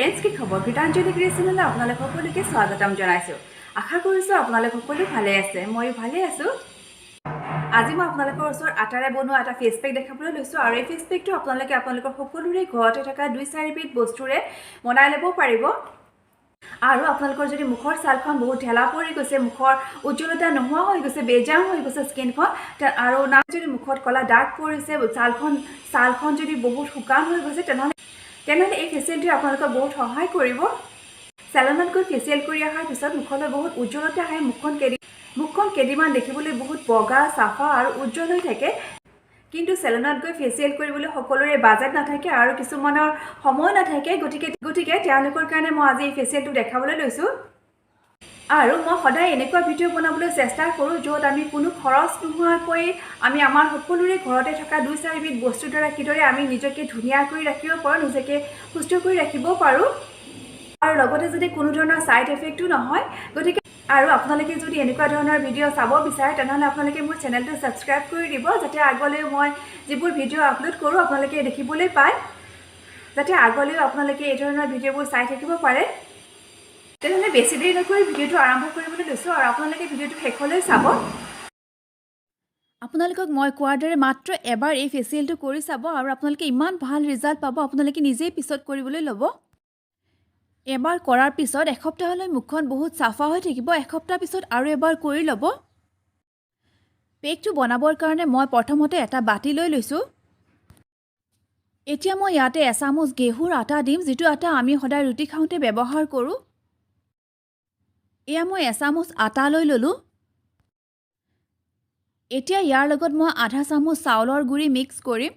Friends কি খবৰ গীতাঞ্জলি ক্ৰিয়েশ্যনলৈ আপোনালোক সকলোকে স্বাগতম জনাইছোঁ। আশা কৰিছোঁ আপোনালোক সকলো ভালে আছে, ময়ো ভালে আছোঁ। আজি মই আপোনালোকৰ ওচৰত আটাৰে বনোৱা এটা ফেচ পেক দেখাবলৈ লৈছোঁ আৰু এই ফেচ পেকটো আপোনালোকৰ সকলোৰে ঘৰতে থকা 2-4 বিধ বস্তুৰে বনাই ল'ব পাৰিব। আৰু আপোনালোকৰ যদি মুখৰ ছালখন বহুত ঢেলা পৰি গৈছে, মুখৰ উজ্জ্বলতা নোহোৱা হৈ গৈছে, বেজাম হৈ গৈছে স্কিনখন, আৰু না যদি মুখত কলা দাগ পৰিছে, ছালখন যদি বহুত শুকান হৈ গৈছে, তেনেহ'লে এই ফেচিয়েলটোৱে আপোনালোকক বহুত সহায় কৰিব। চেলনত গৈ ফেচিয়েল কৰি অহাৰ পিছত মুখলৈ বহুত উজ্জ্বলতা আহে, মুখখন কেইদিনমান দেখিবলৈ বহুত বগা, চাফা আৰু উজ্জ্বল হৈ থাকে। কিন্তু চেলনত গৈ ফেচিয়েল কৰিবলৈ সকলোৰে বাজেট নাথাকে আৰু কিছুমানৰ সময় নাথাকে, গতিকে তেওঁলোকৰ কাৰণে মই আজি এই ফেচিয়েলটো দেখাবলৈ লৈছোঁ। আৰু মই সদায় এনেকুৱা ভিডিঅ' বনাবলৈ চেষ্টা কৰোঁ য'ত আমি কোনো খৰচ নোহোৱাকৈ আমি আমাৰ সকলোৰে ঘৰতে থকা 2-4 বিধ বস্তুৰ দ্বাৰা কিদৰে আমি নিজকে ধুনীয়া কৰি ৰাখিব পাৰোঁ, নিজকে সুস্থ কৰি ৰাখিব পাৰোঁ, আৰু লগতে যদি কোনো ধৰণৰ ছাইড এফেক্টো নহয়। গতিকে আৰু আপোনালোকে যদি এনেকুৱা ধৰণৰ ভিডিঅ' চাব বিচাৰে তেনেহ'লে আপোনালোকে মোৰ চেনেলটো ছাবস্ক্ৰাইব কৰি দিব, যাতে আগলৈও মই যিবোৰ ভিডিঅ' আপলোড কৰোঁ আপোনালোকে দেখিবলৈ পায়, যাতে আগলৈও আপোনালোকে এই ধৰণৰ ভিডিঅ'বোৰ চাই থাকিব পাৰে। তেনেহ'লে বেছি দেৰি নকৰি ভিডিঅ'টো আৰম্ভ কৰিবলৈ লৈছোঁ আৰু আপোনালোকে ভিডিঅ'টো শেষলৈ চাব। আপোনালোকক মই কোৱাৰ দৰে মাত্ৰ এবাৰ এই ফেচিয়েলটো কৰি চাব আৰু আপোনালোকে ইমান ভাল ৰিজাল্ট পাব, আপোনালোকে নিজেই পিছত কৰিবলৈ ল'ব। এবাৰ কৰাৰ পিছত এসপ্তাহলৈ মুখখন বহুত চাফা হৈ থাকিব, এসপ্তাহ পিছত আৰু এবাৰ কৰি ল'ব। পেকটো বনাবৰ কাৰণে মই প্ৰথমতে এটা বাতি লৈ লৈছোঁ। এতিয়া মই ইয়াতে এচামুচ গেহুৰ আটা দিম, যিটো আটা আমি সদায় ৰুটি খাওঁতে ব্যৱহাৰ কৰোঁ। এয়া মই এচামুচ আটা লৈ ল'লোঁ। এতিয়া ইয়াৰ লগত মই আধা চামুচ চাউলৰ গুড়ি মিক্স কৰিম।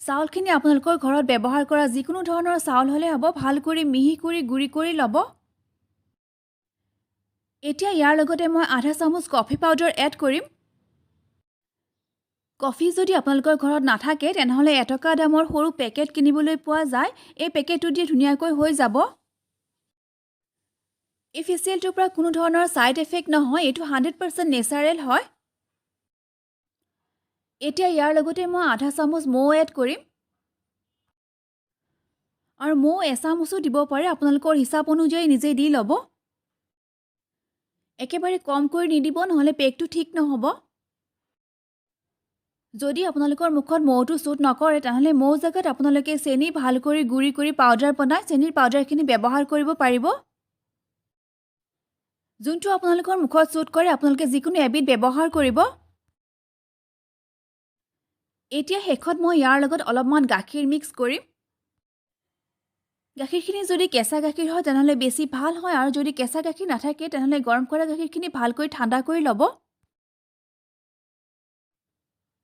চাউলখিনি আপোনালোকৰ ঘৰত ব্যৱহাৰ কৰা যিকোনো ধৰণৰ চাউল হ'লে হ'ব, ভাল কৰি মিহি কৰি গুড়ি কৰি ল'ব। এতিয়া ইয়াৰ লগতে মই আধা চামুচ কফি পাউডাৰ এড কৰিম। কফি যদি আপোনালোকৰ ঘৰত নাথাকে তেনেহ'লে 1 টকা দামৰ সৰু পেকেট কিনিবলৈ পোৱা যায়, এই পেকেটটো দিয়ে ধুনীয়াকৈ হৈ যাব। এই ফেচিয়েলটোৰ পৰা কোনো ধৰণৰ ছাইড এফেক্ট নহয়, এইটো 100% নেচাৰেল হয়। এতিয়া ইয়াৰ লগতে মই আধা চামুচ মৌ এড কৰিম, আৰু মৌ এচামুচো দিব পাৰে, আপোনালোকৰ হিচাপ অনুযায়ী নিজে দি ল'ব। একেবাৰে কম কৰি নিদিব, নহ'লে পেকটো ঠিক নহ'ব। যদি আপোনালোকৰ মুখত মৌটো চুট নকৰে তেনেহ'লে মৌ জেগাত আপোনালোকে চেনি ভাল কৰি গুড়ি কৰি পাউডাৰ বনাই চেনিৰ পাউডাৰখিনি ব্যৱহাৰ কৰিব পাৰিব। যোনটো আপোনালোকৰ মুখত চুট কৰে আপোনালোকে যিকোনো এবিধ ব্যৱহাৰ কৰিব। এতিয়া শেষত মই ইয়াৰ লগত অলপমান গাখীৰ মিক্স কৰিম। গাখীৰখিনি যদি কেঁচা গাখীৰ হয় তেনেহ'লে বেছি ভাল হয়, আৰু যদি কেঁচা গাখীৰ নাথাকে তেনেহ'লে গৰম কৰা গাখীৰখিনি ভালকৈ ঠাণ্ডা কৰি ল'ব।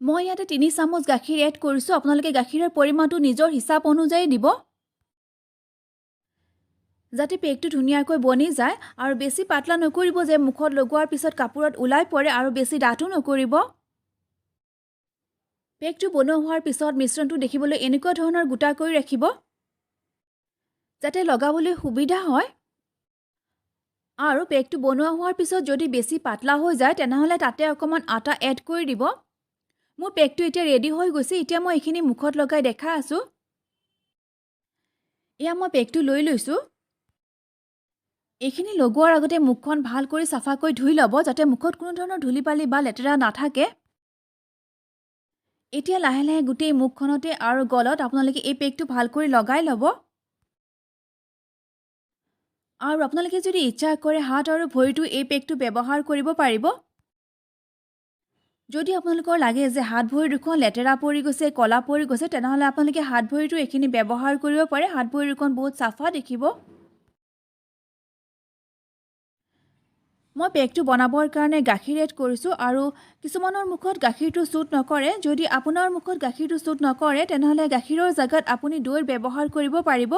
মই ইয়াতে 3 চামুচ গাখীৰ এড কৰিছোঁ, আপোনালোকে গাখীৰৰ পৰিমাণটো নিজৰ হিচাপ অনুযায়ী দিব, যাতে পেকটো ধুনীয়াকৈ বনি যায়। আৰু বেছি পাতলা নকৰিব যে মুখত লগোৱাৰ পিছত কাপোৰত ওলাই পৰে, আৰু বেছি ডাঠো নকৰিব। পেকটো বনোৱা হোৱাৰ পিছত মিশ্ৰণটো দেখিবলৈ এনেকুৱা ধৰণৰ গোটা কৰি ৰাখিব, যাতে লগাবলৈ সুবিধা হয়। আৰু পেকটো বনোৱা হোৱাৰ পিছত যদি বেছি পাতলা হৈ যায় তেনেহ'লে তাতে অকণমান আটা এড কৰি দিব। মোৰ পেকটো এতিয়া ৰেডি হৈ গৈছে, এতিয়া মই এইখিনি মুখত লগাই দেখাই আছোঁ। এয়া মই পেকটো লৈ লৈছোঁ। এইখিনি লগোৱাৰ আগতে মুখখন ভাল কৰি চাফাকৈ ধুই ল'ব, যাতে মুখত কোনো ধৰণৰ ধূলি বালি বা লেতেৰা নাথাকে। এতিয়া লাহে লাহে গোটেই মুখখনতে আৰু গলত আপোনালোকে এই পেকটো ভাল কৰি লগাই ল'ব। আৰু আপোনালোকে যদি ইচ্ছা কৰে হাত আৰু ভৰিটো এই পেকটো ব্যৱহাৰ কৰিব পাৰিব। যদি আপোনালোকৰ লাগে যে হাত ভৰি দুখন লেতেৰা পৰি গৈছে, কলা পৰি গৈছে, তেনেহ'লে আপোনালোকে হাত ভৰিটো এইখিনি ব্যৱহাৰ কৰিব পাৰে, হাত ভৰি দুখন বহুত চাফা দেখিব। মই পেকটো বনাবৰ কাৰণে গাখীৰ এড কৰিছোঁ, আৰু কিছুমানৰ মুখত গাখীৰটো চুট নকৰে। যদি আপোনাৰ মুখত গাখীৰটো চুট নকৰে তেনেহ'লে গাখীৰৰ জেগাত আপুনি দৈ ব্যৱহাৰ কৰিব পাৰিব।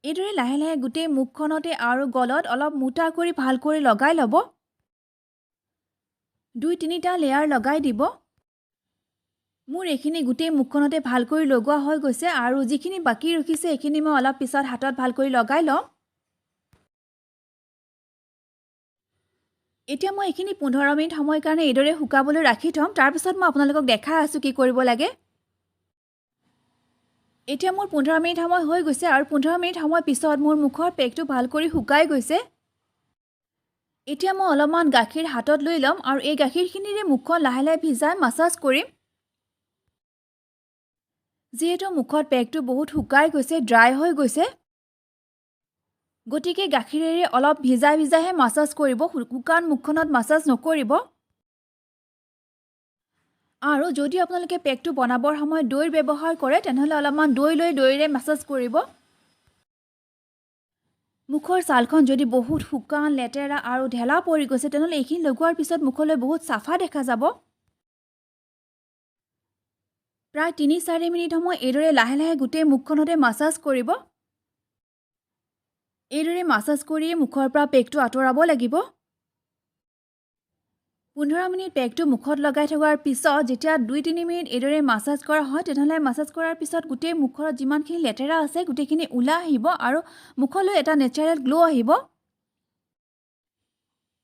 এইদৰে লাহে লাহে গোটেই মুখখনতে আৰু গলত অলপ মোটা কৰি ভাল কৰি লগাই ল'ব। 2-3টা লেয়াৰ লগাই দিব। মোৰ এইখিনি গোটেই মুখখনতে ভাল কৰি লগোৱা হৈ গৈছে, আৰু যিখিনি বাকী ৰখিছে এইখিনি মই অলপ পিছত হাতত ভাল কৰি লগাই ল'ম। এতিয়া মই এইখিনি 15 মিনিট সময় কাৰণে এইদৰে শুকাবলৈ ৰাখি থম। তাৰপিছত মই আপোনালোকক দেখাই আছোঁ কি কৰিব লাগে। এতিয়া মোৰ 15 মিনিট সময় হৈ গৈছে আৰু 15 মিনিট সময় পিছত মোৰ মুখৰ পেকটো ভাল কৰি শুকাই গৈছে। এতিয়া মই অলপমান গাখীৰ হাতত লৈ ল'ম আৰু এই গাখীৰখিনিৰে মুখখন লাহে লাহে ভিজাই মাছাজ কৰিম। যিহেতু মুখত পেকটো বহুত শুকাই গৈছে, ড্ৰাই হৈ গৈছে, গতিকে গাখীৰেৰে অলপ ভিজাই ভিজাইহে মাছাজ কৰিব, শুকান মুখখনত মাছাজ নকৰিব। আৰু যদি আপোনালোকে পেকটো বনাবৰ সময়ত দৈৰ ব্যৱহাৰ কৰে তেনেহ'লে অলপমান দৈ লৈ দৈৰে মাছাজ কৰিব। মুখৰ ছালখন যদি বহুত শুকান, লেতেৰা আৰু ঢেলা পৰি গৈছে তেনেহ'লে এইখিনি লগোৱাৰ পিছত মুখলৈ বহুত চাফা দেখা যাব। প্ৰায় 3-4 মিনিট সময় এইদৰে লাহে লাহে গোটেই মুখখনতে মাছাজ কৰিব। এইদৰে মাছাজ কৰি মুখৰ পৰা পেকটো আঁতৰাব লাগিব। 15 মিনিট পেকটো মুখত লগাই থকাৰ পিছত যেতিয়া 2-3 মিনিট এইদৰে মাছাজ কৰা হয় তেনেহ'লে মাছাজ কৰাৰ পিছত গোটেই মুখত যিমানখিনি লেতেৰা আছে গোটেইখিনি ওলাই আহিব আৰু মুখলৈ এটা নেচাৰেল গ্ল' আহিব।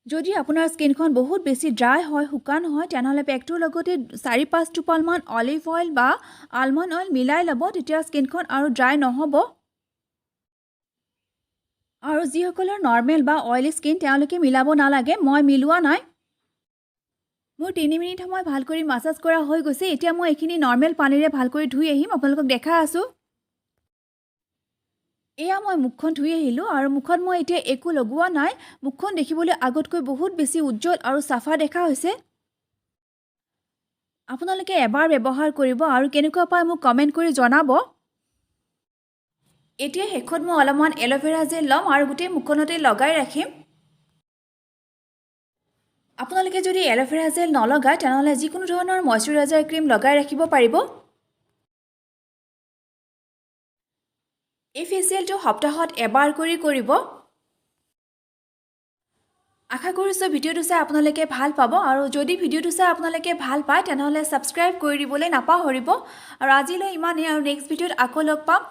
যদি আপোনাৰ স্কিনখন বহুত বেছি ড্ৰাই হয়, শুকান হয়, তেনেহ'লে পেকটোৰ লগতে 4-5 টোপালমান অলিভ অইল বা আলমণ্ড অইল মিলাই ল'ব, তেতিয়া স্কিনখন আৰু ড্ৰাই নহ'ব। আৰু যিসকলৰ নৰ্মেল বা অইলি স্কিন তেওঁলোকে মিলাব নালাগে, মই মিলোৱা নাই। মোৰ 3 মিনিট সময় ভাল কৰি মাছাজ কৰা হৈ গৈছে। এতিয়া মই এইখিনি নৰ্মেল পানীৰে ভাল কৰি ধুই আহিম, আপোনালোকক দেখাই আছোঁ। এয়া মই মুখখন ধুই আহিলোঁ আৰু মুখত মই এতিয়া একো লগোৱা নাই। মুখখন দেখিবলৈ আগতকৈ বহুত বেছি উজ্জ্বল আৰু চাফা দেখা হৈছে। আপোনালোকে এবাৰ ব্যৱহাৰ কৰিব আৰু কেনেকুৱা পায় মোক কমেণ্ট কৰি জনাব। এতিয়া শেষত মই অলপমান এল'ভেৰা জেল ল'ম আৰু গোটেই মুখখনতে লগাই ৰাখিম। আপোনালোকে যদি এল'ভেৰা জেল নলগায় তেনেহ'লে যিকোনো ধৰণৰ মইশ্চাৰাইজাৰ ক্ৰীম লগাই ৰাখিব পাৰিব। এই ফেচিয়েলটো সপ্তাহত এবাৰ কৰি কৰিব। আশা কৰিছোঁ ভিডিঅ'টো চাই আপোনালোকে ভাল পাব আৰু যদি ভিডিঅ'টো চাই আপোনালোকে ভাল পায় তেনেহ'লে ছাবস্ক্ৰাইব কৰি দিবলৈ নাপাহৰিব। আৰু আজিলৈ ইমানেই, আৰু নেক্সট ভিডিঅ'ত আকৌ লগ পাম।